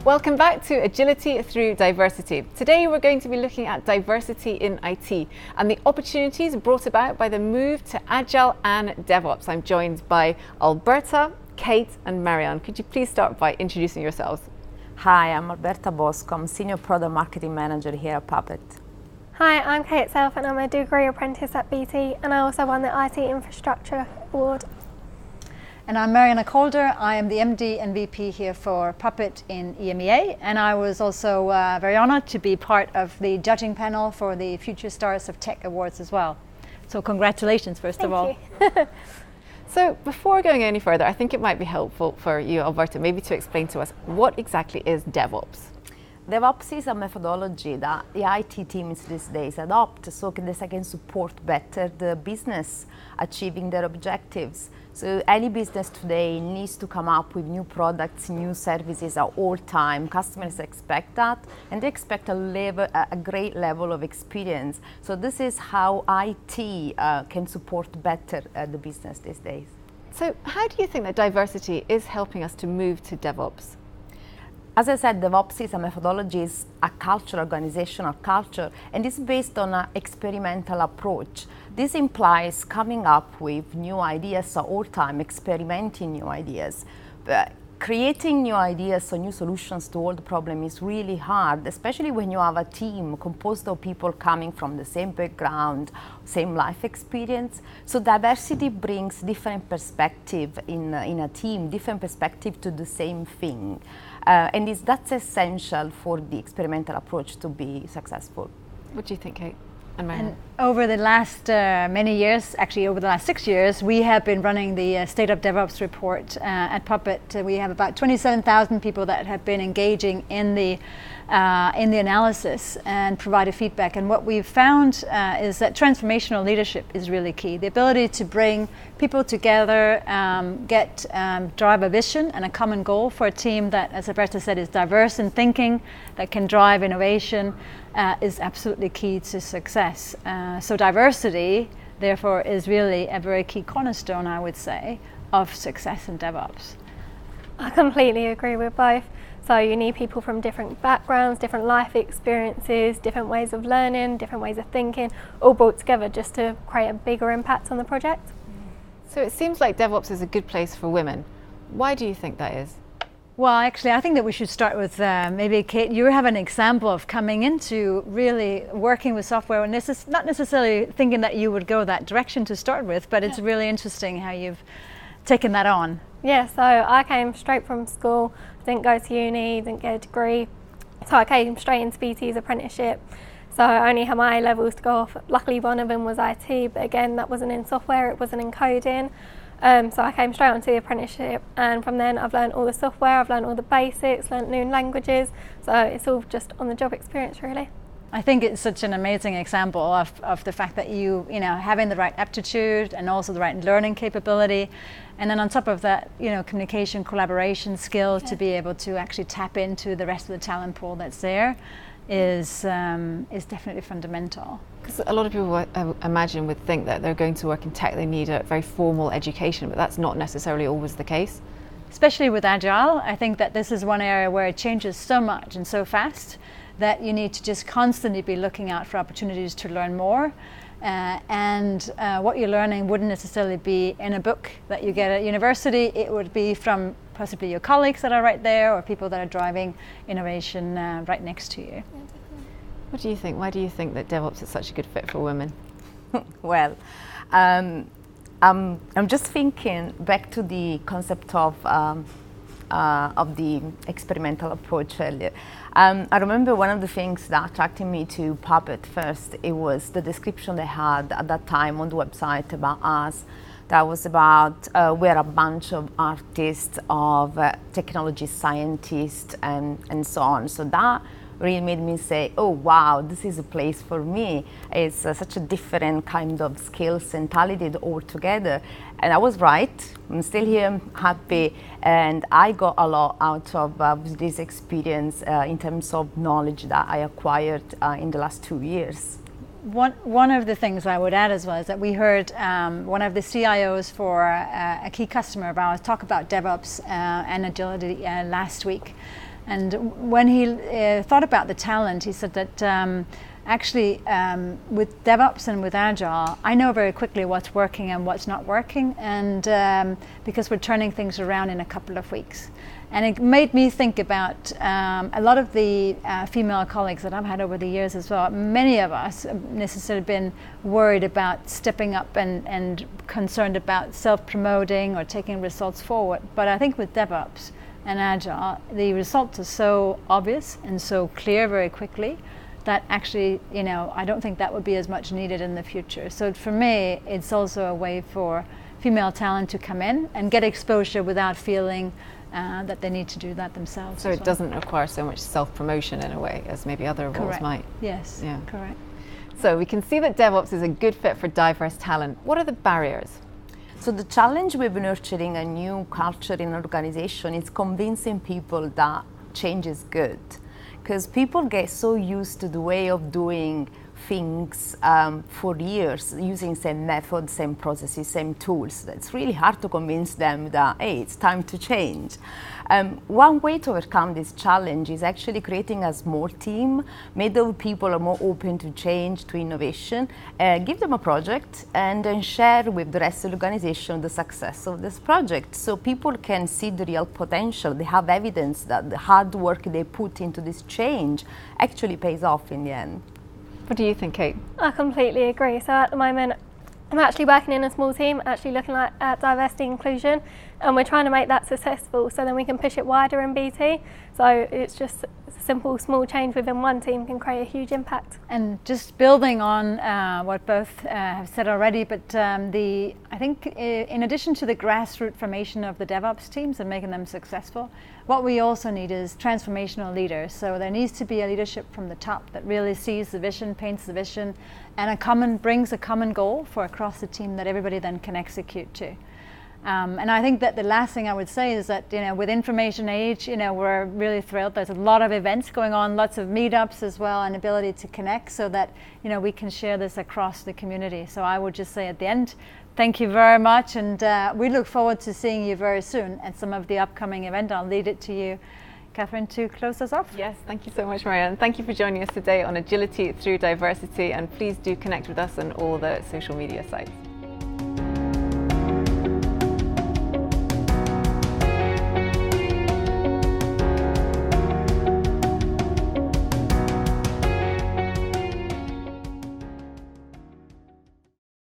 Welcome back to Agility Through Diversity. Today we're going to be looking at diversity in IT and the opportunities brought about by the move to Agile and DevOps. I'm joined by Alberta, Kate and Marianne. Could you please start by introducing yourselves? Hi, I'm Alberta Bosco. I'm Senior Product Marketing Manager here at Puppet. Hi, I'm Kate Self and I'm a degree apprentice at BT, and I also won the IT Infrastructure Award. And I'm Marianne Calder. I am the MD and VP here for Puppet in EMEA, and I was also very honoured to be part of the judging panel for the Future Stars of Tech Awards as well. So congratulations, first of all. So before going any further, I think it might be helpful for you, Alberta, maybe to explain to us what exactly is DevOps. DevOps is a methodology that the IT teams these days adopt so they can support better the business achieving their objectives. So any business today needs to come up with new products, new services at all time. Customers expect that, and they expect a great level of experience. So this is how IT can support better the business these days. So how do you think that diversity is helping us to move to DevOps? As I said, DevOps is a methodology, is a culture, organizational culture, and it's based on an experimental approach. This implies coming up with new ideas at all time, experimenting new ideas. Creating new ideas or new solutions to all the problem is really hard, especially when you have a team composed of people coming from the same background, same life experience. So diversity brings different perspective in a team, different perspective to the same thing. And that's essential for the experimental approach to be successful. What do you think, Kate? And over the last many years, actually over the last 6 years, we have been running the State of DevOps report at Puppet. We have about 27,000 people that have been engaging in the analysis and provided feedback. And what we've found is that transformational leadership is really key. The ability to bring people together, drive a vision and a common goal for a team that, as Alberta said, is diverse in thinking, that can drive innovation, is absolutely key to success. So diversity, therefore, is really a very key cornerstone, I would say, of success in DevOps. I completely agree with both. So you need people from different backgrounds, different life experiences, different ways of learning, different ways of thinking, all brought together just to create a bigger impact on the project. So it seems like DevOps is a good place for women. Why do you think that is? Well, actually, I think that we should start with maybe, Kate, you have an example of coming into really working with software, and this is not necessarily thinking that you would go that direction to start with, but it's really interesting how you've taken that on. Yeah, so I came straight from school, didn't go to uni, didn't get a degree, so I came straight into BT's apprenticeship. So I only had my A levels to go off. Luckily one of them was IT, but again that wasn't in software, it wasn't in coding. So I came straight onto the apprenticeship, and from then I've learned all the software, I've learned all the basics, learned new languages, so it's all just on the job experience really. I think it's such an amazing example of the fact that you know, having the right aptitude and also the right learning capability, and then on top of that, you know, communication, collaboration skills to be able to actually tap into the rest of the talent pool that's there is definitely fundamental. Because a lot of people, I imagine, would think that they're going to work in tech, they need a very formal education, but that's not necessarily always the case. Especially with Agile, I think that this is one area where it changes so much and so fast that you need to just constantly be looking out for opportunities to learn more. And what you're learning wouldn't necessarily be in a book that you get at university. It would be from possibly your colleagues that are right there, or people that are driving innovation right next to you. What do you think? Why do you think that DevOps is such a good fit for women? Well, I'm just thinking back to the concept of the experimental approach earlier. I remember one of the things that attracted me to Puppet first, it was the description they had at that time on the website about us. That was about we're a bunch of artists, of technology scientists, and so on. So that really made me say, oh wow, this is a place for me. It's such a different kind of skills and talented all together. And I was right. I'm still here, happy, and I got a lot out of this experience in terms of knowledge that I acquired in the last 2 years. One of the things I would add as well is that we heard one of the CIOs for a key customer of ours talk about DevOps and agility last week. And when he thought about the talent, he said that actually with DevOps and with Agile, I know very quickly what's working and what's not working, and because we're turning things around in a couple of weeks. And it made me think about a lot of the female colleagues that I've had over the years as well. Many of us have necessarily been worried about stepping up and concerned about self-promoting or taking results forward. But I think with DevOps and Agile, the results are so obvious and so clear very quickly that actually, I don't think that would be as much needed in the future. So for me, it's also a way for female talent to come in and get exposure without feeling that they need to do that themselves. So it doesn't require so much self-promotion in a way as maybe other roles might. Yes, yeah. Correct. So we can see that DevOps is a good fit for diverse talent. What are the barriers? So the challenge with nurturing a new culture in an organization is convincing people that change is good. Because people get so used to the way of doing things for years, using same methods, same processes, same tools. It's really hard to convince them that, hey, it's time to change. One way to overcome this challenge is actually creating a small team, make those people are more open to change, to innovation, give them a project, and then share with the rest of the organization the success of this project, so people can see the real potential. They have evidence that the hard work they put into this change actually pays off in the end. What do you think, Kate? I completely agree. So at the moment, I'm actually working in a small team, actually looking at diversity inclusion, and we're trying to make that successful so then we can push it wider in BT. So it's just a simple, small change within one team can create a huge impact. And just building on what both have said already, but I think in addition to the grassroots formation of the DevOps teams and making them successful, what we also need is transformational leaders. So there needs to be a leadership from the top that really sees the vision, paints the vision, and brings a common goal for across the team that everybody then can execute to. And I think that the last thing I would say is that, with information age, we're really thrilled. There's a lot of events going on, lots of meetups as well, and ability to connect so that, we can share this across the community. So I would just say at the end, thank you very much, and we look forward to seeing you very soon at some of the upcoming events. I'll leave it to you, Catherine, to close us off. Yes, thank you so much, Marianne. Thank you for joining us today on Agility Through Diversity, and please do connect with us on all the social media sites.